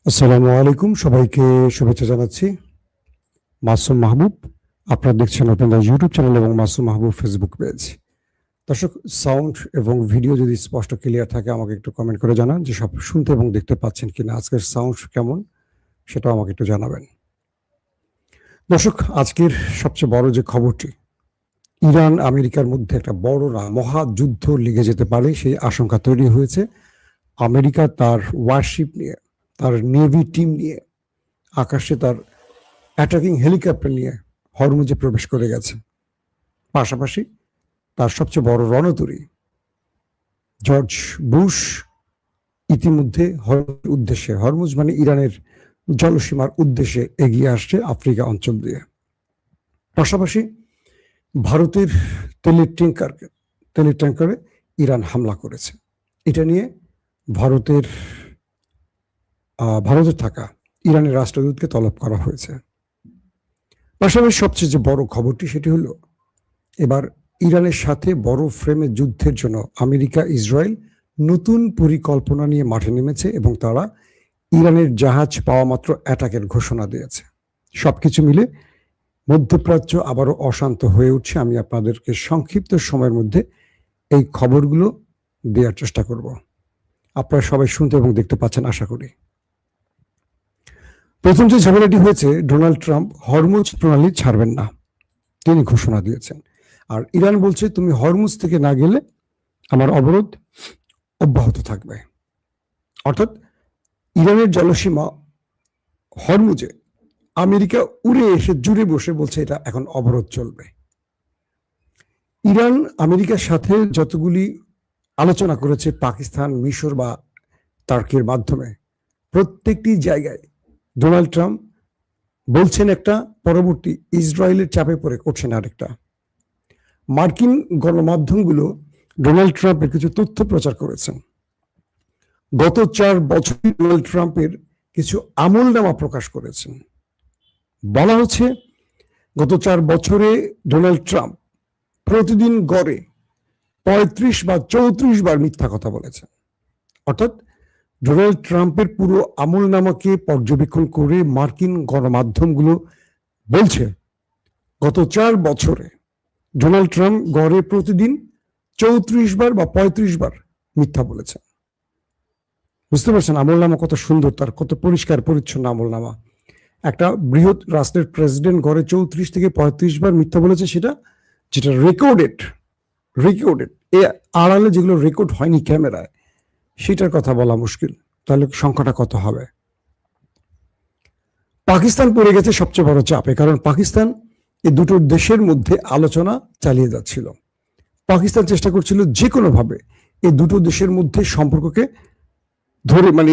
আসসালামু আলাইকুম, সবাইকে শুভেচ্ছা জানাচ্ছি। মাসুম মাহবুব, আপনারা দেখছেন আপনাদের ইউটিউব চ্যানেল এবং মাসুম মাহবুব ফেসবুক পেজ। দর্শক, সাউন্ড এবং ভিডিও যদি স্পষ্ট ক্লিয়ার থাকে আমাকে একটু কমেন্ট করে জানান যে সব শুনতে এবং দেখতে পাচ্ছেন কিনা। আজকের সাউন্ড কেমন সেটাও আমাকে একটু জানাবেন। দর্শক, আজকের সবচেয়ে বড় যে খবরটি, ইরান আমেরিকার মধ্যে একটা বড় না মহাযুদ্ধ লেগে যেতে পারে সেই আশঙ্কা তৈরি হয়েছে। আমেরিকা তার ওয়ারশিপ নিয়ে, তার নেভি টিম নিয়ে, আকাশে তার অ্যাটাকিং হেলিকপ্টার নিয়ে হরমুজে প্রবেশ করে গেছে। পাশাপাশি তার সবচেয়ে বড় রণতরী জর্জ বুশ ইতিমধ্যে হরমুজ মানে ইরানের জলসীমার উদ্দেশ্যে এগিয়ে আসছে আফ্রিকা অঞ্চল দিয়ে। পাশাপাশি ভারতের তেলের ট্যাঙ্কারে ইরান হামলা করেছে। এটা নিয়ে ভারতে থাকা ইরানের রাষ্ট্রদূতকে তলব করা হয়েছে। পাশাপাশি সবচেয়ে যে বড় খবরটি সেটি হলো, এবার ইরানের সাথে বড় ফ্রেমে যুদ্ধের জন্য আমেরিকা ইসরায়েল নতুন পরিকল্পনা নিয়ে মাঠে নেমেছে এবং তারা ইরানের জাহাজ পাওয়া মাত্র অ্যাটাকের ঘোষণা দিয়েছে। সবকিছু মিলে মধ্যপ্রাচ্য আবারও অশান্ত হয়ে উঠছে। আমি আপনাদেরকে সংক্ষিপ্ত সময়ের মধ্যে এই খবরগুলো দেওয়ার চেষ্টা করব। আপনারা সবাই শুনতে এবং দেখতে পাচ্ছেন আশা করি। প্রথম যে ঝামেলাটি হয়েছে, ডোনাল্ড ট্রাম্প হরমুজ প্রণালী ছাড়বেন না, তিনি ঘোষণা দিয়েছেন। আর ইরান বলছে তুমি হরমুজ থেকে না গেলে আমার অবরোধ অব্যাহত থাকবে। অর্থাৎ ইরানের জলসীমা হরমুজে আমেরিকা উড়ে এসে জুড়ে বসে বলছে এটা এখন অবরোধ চলবে। ইরান আমেরিকার সাথে যতগুলি আলোচনা করেছে পাকিস্তান, মিশর বা টার্কির মাধ্যমে, প্রত্যেকটি জায়গায় ডোনাল্ড ট্রাম্প বলছেন একটা, পরবর্তী ইসরায়েলের চাপে পড়ে করছেন আরেকটা। মার্কিন গণমাধ্যমগুলো ডোনাল্ড ট্রাম্পের কিছু তথ্য প্রচার করেছেন। গত 4 বছর ডোনাল্ড ট্রাম্পের কিছু আমলনামা প্রকাশ করেছেন। বলা হচ্ছে গত 4 বছরে ডোনাল্ড ট্রাম্প প্রতিদিন গড়ে 35 বা 34 বার মিথ্যা কথা বলেছেন। অর্থাৎ ডোনাল্ড ট্রাম্পের পুরো আমলনামাকে পর্যবেক্ষণ করে মার্কিন গণমাধ্যমগুলো বলছে গত 4 বছরে ডোনাল্ড ট্রাম্প গড়ে প্রতিদিন 34 বার বা 35 বার মিথ্যা বলেছেন। বুঝতে পারছেন আমলনামা কত সুন্দর, তার কত পরিষ্কার পরিচ্ছন্ন আমলনামা। একটা বৃহৎ রাষ্ট্রের প্রেসিডেন্ট গড়ে 34 থেকে 35 বার মিথ্যা বলেছে, যেটা রেকর্ডেড। এ আড়ালে যেগুলো রেকর্ড হয়নি ক্যামেরায়, সেটার কথা বলা মুশকিল। তাহলে সংখ্যাটা কত হবে? পাকিস্তান পড়ে গেছে সবচেয়ে বড় চাপে, কারণ পাকিস্তান এই দুটো দেশের মধ্যে আলোচনা চালিয়ে যাচ্ছিল। পাকিস্তান চেষ্টা করছিল যে কোনোভাবে এই দুটো দেশের মধ্যে সম্পর্ককে ধরে, মানে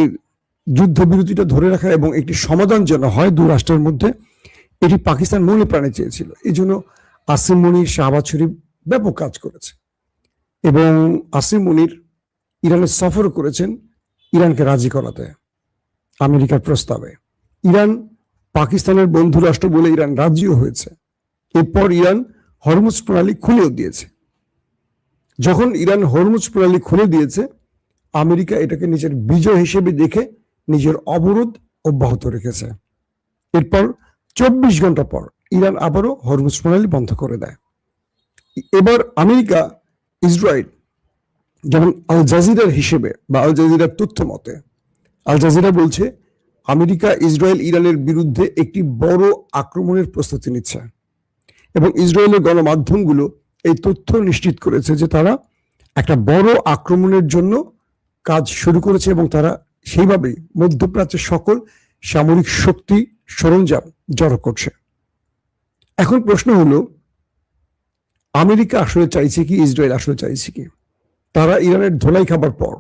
যুদ্ধবিরতিটা ধরে রাখা এবং একটি সমাধান যেন হয় দু রাষ্ট্রের মধ্যে, এটি পাকিস্তান মনে প্রাণে চেয়েছিল। এই জন্য আসিম মনির, শাহবাজ শরীফ ব্যাপক কাজ করেছে এবং আসিম মনির ইরানের সফর করেছেন ইরানকে রাজি করাতে আমেরিকার প্রস্তাবে। ইরান পাকিস্তানের বন্ধু রাষ্ট্র বলে ইরান রাজিও হয়েছে। এরপর ইরান হরমুজ প্রণালী খুলেও দিয়েছে। যখন ইরান হরমুজ প্রণালী খুলে দিয়েছে, আমেরিকা এটাকে নিজের বিজয় হিসেবে দেখে নিজের অবরোধ অব্যাহত রেখেছে। এরপর 24 ঘন্টা পর ইরান আবারও হরমুজ প্রণালী বন্ধ করে দেয়। এবার আমেরিকা ইসরায়েল, যেমন আল জাজিরার হিসেবে বা আল জাজিরার তথ্য মতে, আল জাজিরা বলছে আমেরিকা ইসরায়েল ইরানের বিরুদ্ধে একটি বড় আক্রমণের প্রস্তুতি নিচ্ছে এবং ইসরায়েলের গণমাধ্যমগুলো এই তথ্য নিশ্চিত করেছে যে তারা একটা বড় আক্রমণের জন্য কাজ শুরু করেছে এবং তারা সেইভাবেই মধ্যপ্রাচ্যের সকল সামরিক শক্তি সরঞ্জাম জড়ো করছে। এখন প্রশ্ন হলো, আমেরিকা আসলে চাইছে কি, ইসরায়েল আসলে চাইছে কি? তারা ইরানের ধোলাই খাবার পর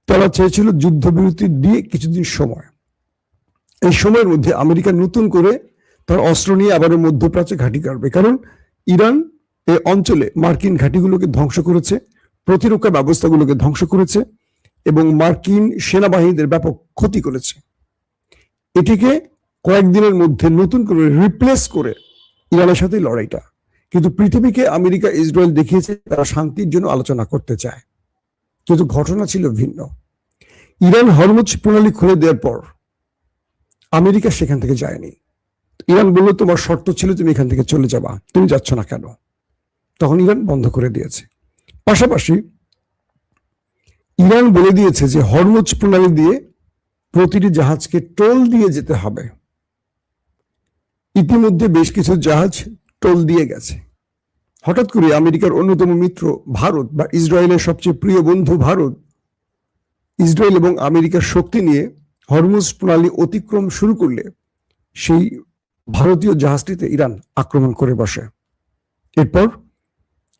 তারা চেয়েছিল যুদ্ধবিরতি দিয়ে কিছুদিন সময়। এই সময়ের মধ্যে আমেরিকা নতুন করে তার অস্ত্র নিয়ে আবারও মধ্যপ্রাচ্যে ঘাঁটি কাটবে, কারণ ইরান এই অঞ্চলে মার্কিন ঘাঁটিগুলোকে ধ্বংস করেছে, প্রতিরক্ষা ব্যবস্থাগুলোকে ধ্বংস করেছে এবং মার্কিন সেনাবাহিনীদের ব্যাপক ক্ষতি করেছে। এটিকে কয়েকদিনের মধ্যে নতুন করে রিপ্লেস করে ইরানের সাথে লড়াইটা, কিন্তু পৃথিবীকে আমেরিকা ইসরায়েল দেখিয়েছে তারা শান্তির জন্য আলোচনা করতে চায়, কিন্তু ঘটনা ছিল ভিন্ন। ইরান হরমুজ প্রণালী খুলে দেওয়ার পর আমেরিকা সেখান থেকে যায়নি। ইরান বলল তোমার শর্ত ছিল তুমি এখান থেকে চলে যাবা, তুমি যাচ্ছ না কেন? তখন ইরান বন্ধ করে দিয়েছে। পাশাপাশি ইরান বলে দিয়েছে যে হরমুজ প্রণালী দিয়ে প্রতিটি জাহাজকে টোল দিয়ে যেতে হবে। ইতিমধ্যে বেশ কিছু জাহাজ টোল দিয়ে গেছে। হঠাৎ করে আমেরিকার অন্যতম মিত্র ভারত বা ইসরায়েলের সবচেয়ে প্রিয় বন্ধু ভারত, ইসরায়েল এবং আমেরিকার শক্তি নিয়ে হরমুজ প্রণালী অতিক্রম শুরু করলে সেই ভারতীয় জাহাজটিতে ইরান আক্রমণ করে বসে। এরপর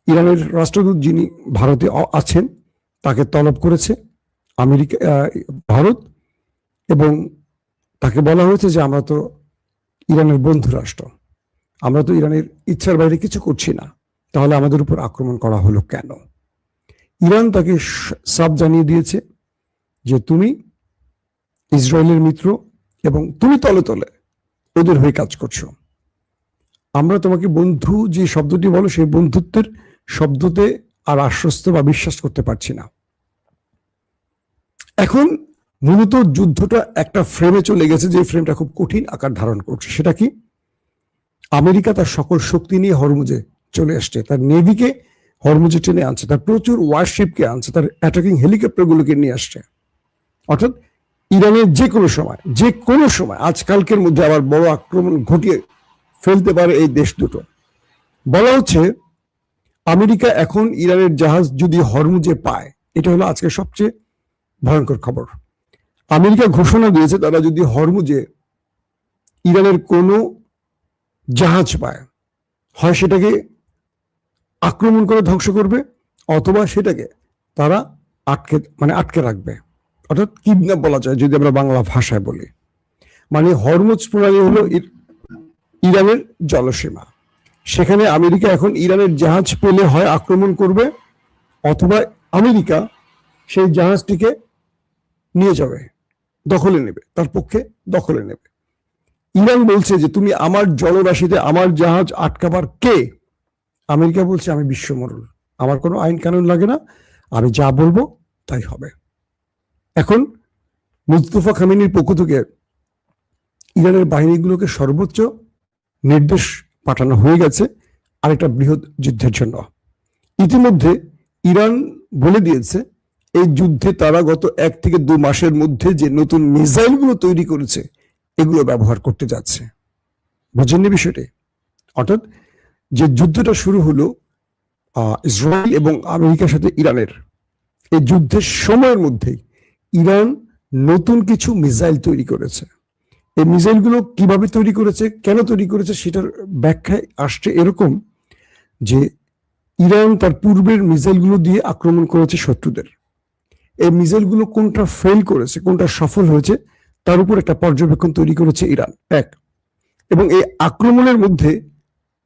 ইরানের রাষ্ট্রদূত যিনি ভারতে আছেন তাকে তলব করেছে আমেরিকা, ভারত, এবং তাকে বলা হয়েছে যে আমরা তো ইরানের বন্ধু রাষ্ট্র, আমরা তো ইরানের ইচ্ছার বাইরে কিছু করছি না, তাহলে আমাদের উপর আক্রমণ করা হলো কেন? ইরান তাকে সাফ জানিয়ে দিয়েছে যে তুমি ইসরায়েলের মিত্র এবং তুমি তলে তলে ওদের হয়ে কাজ করছো। আমরা তোমাকে বন্ধু যে শব্দটি বলো সেই বন্ধুত্বের শব্দতে আর আশ্বস্ত বা বিশ্বাস করতে পারছি না। এখন মূলত যুদ্ধটা একটা ফ্রেমে চলে গেছে, যে ফ্রেমটা খুব কঠিন আকার ধারণ করছে। সেটা কি? আমেরিকা তার সকল শক্তি নিয়ে হরমুজে চলে আসছে, তার নেভিকে হরমুজে টেনে আনছে, তার প্রচুর ওয়ারশিপকে আনছে, তার অ্যাটাকিং হেলিকপ্টারগুলোকে নিয়ে আসছে। অর্থাৎ ইরানের যে কোনো সময় আজকালকের মধ্যে আবার বড় আক্রমণ ঘটিয়ে ফেলতে পারে এই দেশ দুটো। বলা হচ্ছে আমেরিকা এখন ইরানের জাহাজ যদি হরমুজে পায়, এটা হলো আজকে সবচেয়ে ভয়ঙ্কর খবর। আমেরিকা ঘোষণা দিয়েছে তারা যদি হরমুজে ইরানের কোনো জাহাজ পায়, হয় সেটাকে আক্রমণ করে ধ্বংস করবে অথবা সেটাকে তারা আটকে রাখবে। অর্থাৎ কিডন্যাপ বলা যায় যদি আমরা বাংলা ভাষায় বলি। মানে হরমুজ প্রণালী হলো ইরানের জলসীমা, সেখানে আমেরিকা এখন ইরানের জাহাজ পেলে হয় আক্রমণ করবে অথবা আমেরিকা সেই জাহাজটিকে নিয়ে যাবে, দখলে নেবে, তার পক্ষে দখলে নেবে। ইরান বলছে যে তুমি আমার জলরাশিতে আমার জাহাজ আটকাবার কে? আমেরিকা বলছে আমি বিশ্বমরুল, আমার কোনো আইন কানুন লাগে না, আমি যা বলবো তাই হবে। এখন মুস্তফা খামেনির পক্ষ থেকে ইরানের বাহিনীগুলোকে সর্বোচ্চ নির্দেশ পাঠানো হয়ে গেছে আরেকটা বৃহৎ যুদ্ধের জন্য। ইতিমধ্যে ইরান বলে দিয়েছে এই যুদ্ধে তারা গত 1 থেকে 2 মাসের মধ্যে যে নতুন মিসাইলগুলো তৈরি করেছে এগুলো ব্যবহার করতে যাচ্ছে। বুঝেননি বিষয়টি? অর্থাৎ যে যুদ্ধটা শুরু হলো ইসরায়েল এবং আমেরিকার সাথে ইরানের, এই যুদ্ধের সময়ের মধ্যেই ইরান নতুন কিছু মিসাইল তৈরি করেছে। এই মিসাইলগুলো কিভাবে তৈরি করেছে, কেন তৈরি করেছে, সেটার ব্যাখ্যায় আসছে এরকম যে ইরান তার পূর্বের মিসাইলগুলো দিয়ে আক্রমণ করেছে শত্রুদের। এই মিসাইলগুলো কোনটা ফেল করেছে, কোনটা সফল হয়েছে, তার উপর একটা পর্যবেক্ষণ তৈরি করেছে ইরান। এবং এই আক্রমণের মধ্যে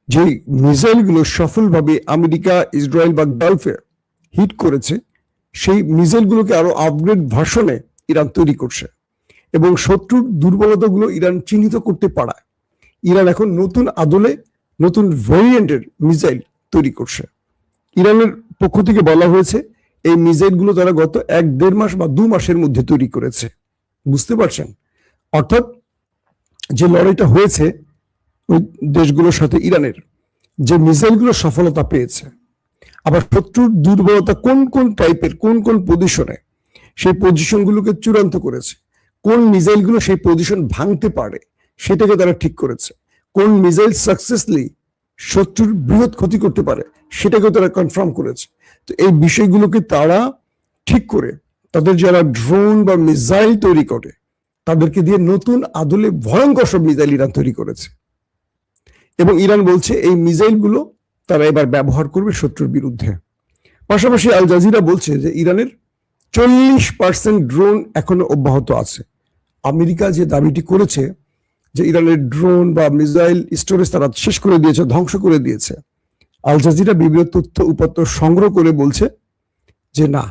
যে মিসাইলগুলো সফলভাবে আমেরিকা, ইসরায়েল বা গালফে হিট করেছে, সেই মিসাইলগুলোকে আরো আপগ্রেড ভার্সনে ইরান তৈরি করছে এবং শত্রুর দুর্বলতাগুলো ইরান চিহ্নিত করতে পারায় ইরান এখন নতুন আদলে নতুন ভেরিয়েন্টের মিসাইল তৈরি করছে। ইরানের পক্ষ থেকে বলা হয়েছে এই মিসাইলগুলো তারা গত 1-1.5 মাস বা 2 মাসের মধ্যে তৈরি করেছে। বুঝতে পারছেন? অর্থাৎ যে লড়াইটা হয়েছে ওই দেশগুলোর সাথে ইরানের, যে মিসাইলগুলো সফলতা পেয়েছে, আবার শত্রুর দুর্বলতা কোন কোন টাইপের, কোন কোন পজিশনে, সেই পজিশনগুলোকে চূড়ান্ত করেছে। কোন মিসাইলগুলো সেই পজিশন ভাঙতে পারে সেটাকে তারা ঠিক করেছে। কোন মিসাইল সাকসেসলি শত্রুর বৃহৎ ক্ষতি করতে পারে সেটাকেও তারা কনফার্ম করেছে। তো এই বিষয়গুলোকে তারা ঠিক করে তাদের যারা ড্রোন বা মিসাইল তৈরি করে তাদেরকে দিয়ে নতুন আদলে ভয়ঙ্কর সব মিসাইল ইরান তৈরি করেছে। এবং ইরান বলছে এই মিসাইলগুলো তারা এবার ব্যবহার করবে শত্রুর বিরুদ্ধে। পাশাপাশি আল জাজিরা বলছে যে ইরানের 40% ড্রোন এখনো অব্যাহত আছে। আমেরিকা যে দাবিটি করেছে যে ইরানের ড্রোন বা মিসাইল স্টোরেজ তারা শেষ করে দিয়েছে, ধ্বংস করে দিয়েছে, আল জাজিরা বিভিন্ন তথ্য উপাত্ত সংগ্রহ করে বলছে যে না,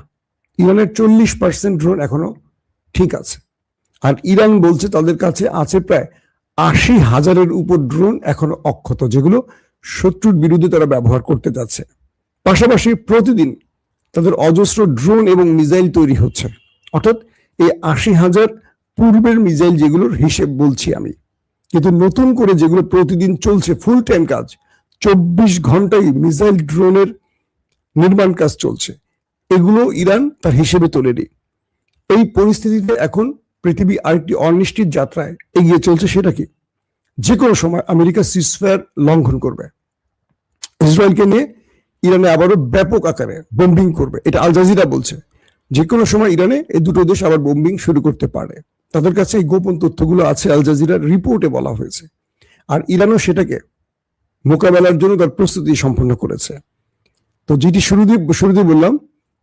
ইরানের 40% ড্রোন এখনো ঠিক আছে। আর ইরান বলছে তাদের কাছে আছে প্রায় 80,000-এর উপর ড্রোন এখনো অক্ষত, যেগুলো শত্রুর বিরুদ্ধে তারা ব্যবহার করতে যাচ্ছে। পাশাপাশি প্রতিদিন তাদের অজস্র ড্রোন এবং মিসাইল তৈরি হচ্ছে। অর্থাৎ এই 80,000 পূর্বের মিসাইল যেগুলোর হিসেব বলছি আমি, কিন্তু নতুন করে যেগুলো প্রতিদিন চলছে ফুল টাইম কাজ, 24 ঘন্টায় মিসাইল ড্রোনের নির্মাণ কাজ চলছে, এগুলো ইরান তার হিসেবে তোলেনি। এই পরিস্থিতিতে এখন পৃথিবী আরেকটি অনিশ্চিত যাত্রায় এগিয়ে চলছে। সেটা কি? যে কোনো সময় আমেরিকা সিজফায়ার লঙ্ঘন করবে, ইসরায়েলকে নিয়ে ইরানে আবারও ব্যাপক আকারে বোম্বিং করবে। এটা আল জাজিরা বলছে। যে কোনো সময় ইরানে এই দুটো দেশ আবার বোম্বিং শুরু করতে পারে। তাদের কাছে এই গোপন তথ্যগুলো আছে, আল জাজিরার রিপোর্টে বলা হয়েছে। আর ইরানও সেটাকে মোকাবেলার জন্য তার প্রস্তুতি সম্পন্ন করেছে। তো যেটি শুরুতে বললাম,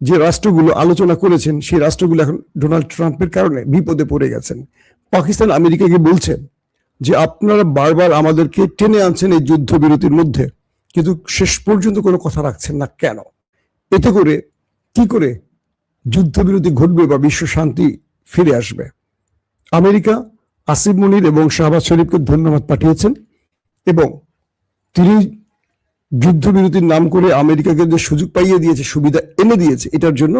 যে রাষ্ট্রগুলো আলোচনা করেছেন সেই রাষ্ট্রগুলো এখন ডোনাল্ড ট্রাম্পের কারণে বিপদে পড়ে গেছেন। পাকিস্তান আমেরিকাকে বলছেন যে আপনারা বারবার আমাদেরকে টেনে আনছেন এই যুদ্ধবিরতির মধ্যে, কিন্তু শেষ পর্যন্ত কোনো কথা রাখছেন না কেন? এতে করে কি করে যুদ্ধবিরতি ঘটবে বা বিশ্ব শান্তি ফিরে আসবে? আমেরিকা আসিফ মুনির এবং শাহবাজ শরীফকে ধন্যবাদ পাঠিয়েছেন এবং তিনি যুদ্ধবিরতির নাম করে আমেরিকাকে যে সুযোগ পাইয়ে দিয়েছে, সুবিধা এনে দিয়েছে, এটার জন্য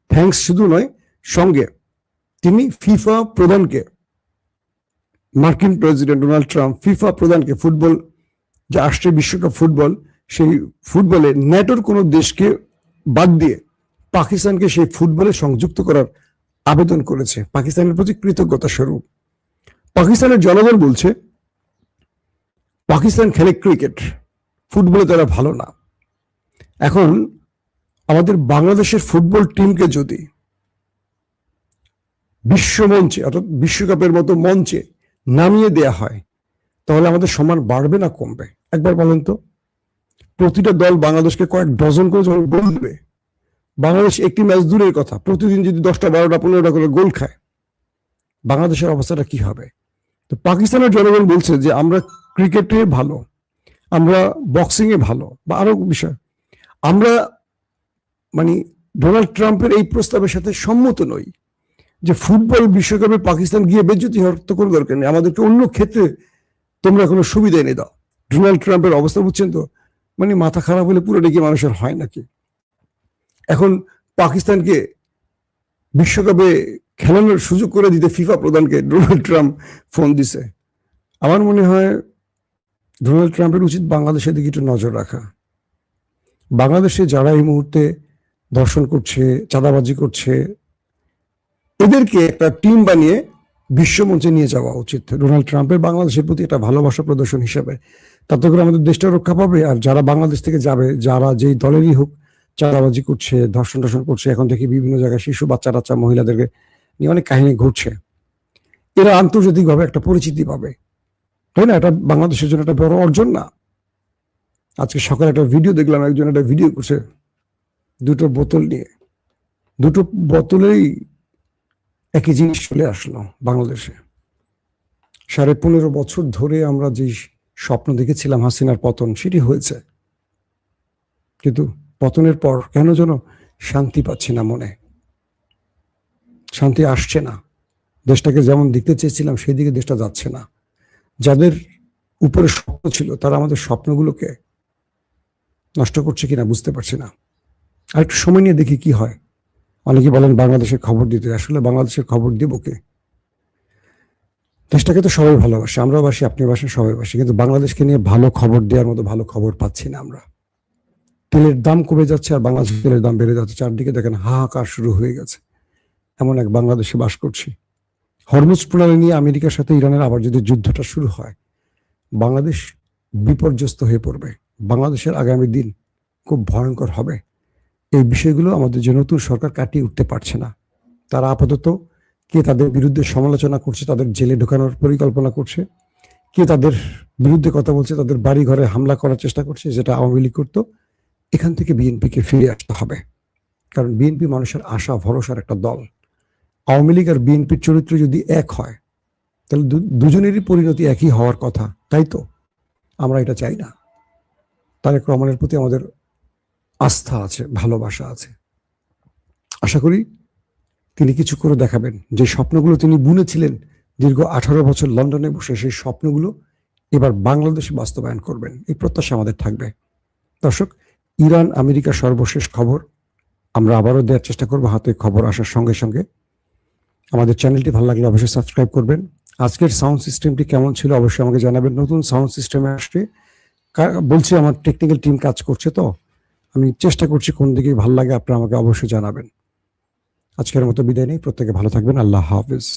থ্যাঙ্কস শুধু নয়, সঙ্গে তিনি ফিফা প্রধানকে, মার্কিন প্রেসিডেন্ট ডোনাল্ড ট্রাম্প ফিফা প্রধানকে, ফুটবল যে আসছে বিশ্বকাপ ফুটবল, সেই ফুটবলে ন্যাটোর কোনো দেশকে বাদ দিয়ে পাকিস্তানকে সেই ফুটবলে সংযুক্ত করার আবেদন করেছে পাকিস্তানের প্রতি কৃতজ্ঞতা স্বরূপ। পাকিস্তানের জনগণ বলছে পাকিস্তান খেলে ক্রিকেট, ফুটবলে তারা ভালো না। এখন আমাদের বাংলাদেশের ফুটবল টিমকে যদি বিশ্বমঞ্চে অর্থাৎ বিশ্বকাপের মতো মঞ্চে নামিয়ে দেয়া হয়, তাহলে আমাদের সম্মান বাড়বে না কমবে? একবার বলেন তো। প্রতিটা দল বাংলাদেশকে কয়েক ডজন করে যখন গোল দেবে, বাংলাদেশ একটি ম্যাচ দূরের কথা, প্রতিদিন যদি 10টা 12টা 15টা করে গোল খায়, বাংলাদেশের অবস্থাটা কি হবে? তো পাকিস্তানের জনগণ বলছে যে আমরা ক্রিকেটে ভালো, আমরা বক্সিং এ ভালো, বা আরো বিষয়, আমরা মানে ডোনাল্ড ট্রাম্পের এই প্রস্তাবের সাথে সম্মত নই যে ফুটবল বিশ্বকাপে পাকিস্তান গিয়ে বেজ্জতি হতে কোনো দরকার নেই, আমাদেরকে অন্য ক্ষেত্রে তোমরা কোনো সুবিধা এনে দাও। ডোনাল্ড ট্রাম্পের অবস্থা বুঝছেন তো? মানে মাথা খারাপ হলে পুরো ডেকে মানুষের হয় নাকি? এখন পাকিস্তানকে বিশ্বকাপে খেলানোর সুযোগ করে দিতে ফিফা প্রধানকে ডোনাল্ড ট্রাম্প ফোন দিছে। আমার মনে হয় ডোনাল্ড ট্রাম্পের উচিত বাংলাদেশের দিকে একটু নজর রাখা। বাংলাদেশে যারা এই মুহূর্তে ধর্ষণ করছে, চাঁদাবাজি করছে, এদেরকে একটা টিম বানিয়ে বিশ্বমঞ্চে নিয়ে যাওয়া উচিত ডোনাল্ড ট্রাম্পের, বাংলাদেশের প্রতি একটা ভালোবাসা প্রদর্শন হিসেবে। তাতে করে আমাদের দেশটা রক্ষা পাবে। আর যারা বাংলাদেশ থেকে যাবে, যারা যেই দলেরই হোক, চাঁদাবাজি করছে, ধর্ষণ করছে, এখন থেকে বিভিন্ন জায়গায় শিশু, বাচ্চা টাচ্চা, মহিলাদেরকে নিয়ে অনেক কাহিনী ঘটছে, এরা আন্তর্জাতিকভাবে একটা পরিচিতি পাবে, তাই না? এটা বাংলাদেশের জন্য একটা বড় অর্জন না? আজকে সকালে একটা ভিডিও দেখলাম, একজন একটা ভিডিও করছে দুটো বোতল নিয়ে, দুটো বোতলেই একই জিনিস চলে আসলো বাংলাদেশে। 15.5 বছর ধরে আমরা যে স্বপ্ন দেখেছিলাম হাসিনার পতন, সেটি হয়েছে, কিন্তু পতনের পর কেন যেন শান্তি পাচ্ছি না মনে, শান্তি আসছে না। দেশটাকে যেমন দেখতে চেয়েছিলাম সেই দিকে দেশটা যাচ্ছে না। যাদের উপরে স্বপ্ন ছিল তারা আমাদের স্বপ্নগুলোকে নষ্ট করছে কিনা বুঝতে পারছি না। আর একটু সময় নিয়ে দেখি কি হয়। অনেকে বলেন বাংলাদেশের খবর দিতে, আসলে বাংলাদেশের খবর দেব কে? দেশটাকে তো সবাই ভালোবাসে, আমরাও বাসি, আপনি বাসেন, সবাই বাসি, কিন্তু বাংলাদেশকে নিয়ে ভালো খবর দেওয়ার মতো ভালো খবর পাচ্ছি না আমরা। তেলের দাম কমে যাচ্ছে আর বাংলাদেশের তেলের দাম বেড়ে যাচ্ছে, চারদিকে দেখেন হাহাকার শুরু হয়ে গেছে। এমন এক বাংলাদেশে বাস করছি। হরমুজ প্রণালী নিয়ে আমেরিকার সাথে ইরানের আবার যদি যুদ্ধটা শুরু হয়, বাংলাদেশ বিপর্যস্ত হয়ে পড়বে। বাংলাদেশের আগামী দিন খুব ভয়ঙ্কর হবে। এই বিষয়গুলো আমাদের যে নতুন সরকার কাটিয়ে উঠতে পারছে না। তারা আপাতত কে তাদের বিরুদ্ধে সমালোচনা করছে, তাদের জেলে ঢোকানোর পরিকল্পনা করছে, কে তাদের বিরুদ্ধে কথা বলছে, তাদের বাড়ি ঘরে হামলা করার চেষ্টা করছে, যেটা আওয়ামী লীগ করতো। এখান থেকে বিএনপিকে ফিরে আসতে হবে, কারণ বিএনপি মানুষের আশা ভরসার একটা দল। আওয়ামী লীগ আর বিএনপির চরিত্র যদি এক হয়, তাহলে দুজনেরই পরিণতি একই হওয়ার কথা, তাই তো? আমরা এটা চাই না। তারেক রহমানের প্রতি আমাদের আস্থা আছে, ভালোবাসা আছে। আশা করি তিনি কিছু করে দেখাবেন। যে স্বপ্নগুলো তিনি বুনেছিলেন দীর্ঘ 18 বছর লন্ডনে বসে, সেই স্বপ্নগুলো এবার বাংলাদেশে বাস্তবায়ন করবেন, এই প্রত্যাশা আমাদের থাকবে। দর্শক, ইরান আমেরিকা সর্বশেষ খবর আমরা আবারও দেওয়ার চেষ্টা করবো হাতে খবর আসার সঙ্গে সঙ্গে। আমাদের চ্যানেলটি ভালো লাগলে অবশ্যই সাবস্ক্রাইব করবেন। আজকের সাউন্ড সিস্টেমটি কেমন ছিল অবশ্যই আমাকে জানাবেন। নতুন সাউন্ড সিস্টেমে আসছে, বলছি আমার টেকনিক্যাল টিম কাজ করছে, তো আমি চেষ্টা করছি কোন দিকে ভালো লাগে আপনারা আমাকে অবশ্যই জানাবেন। আজকের মতো বিদায় নেই, প্রত্যেকে ভালো থাকবেন। আল্লাহ হাফেজ।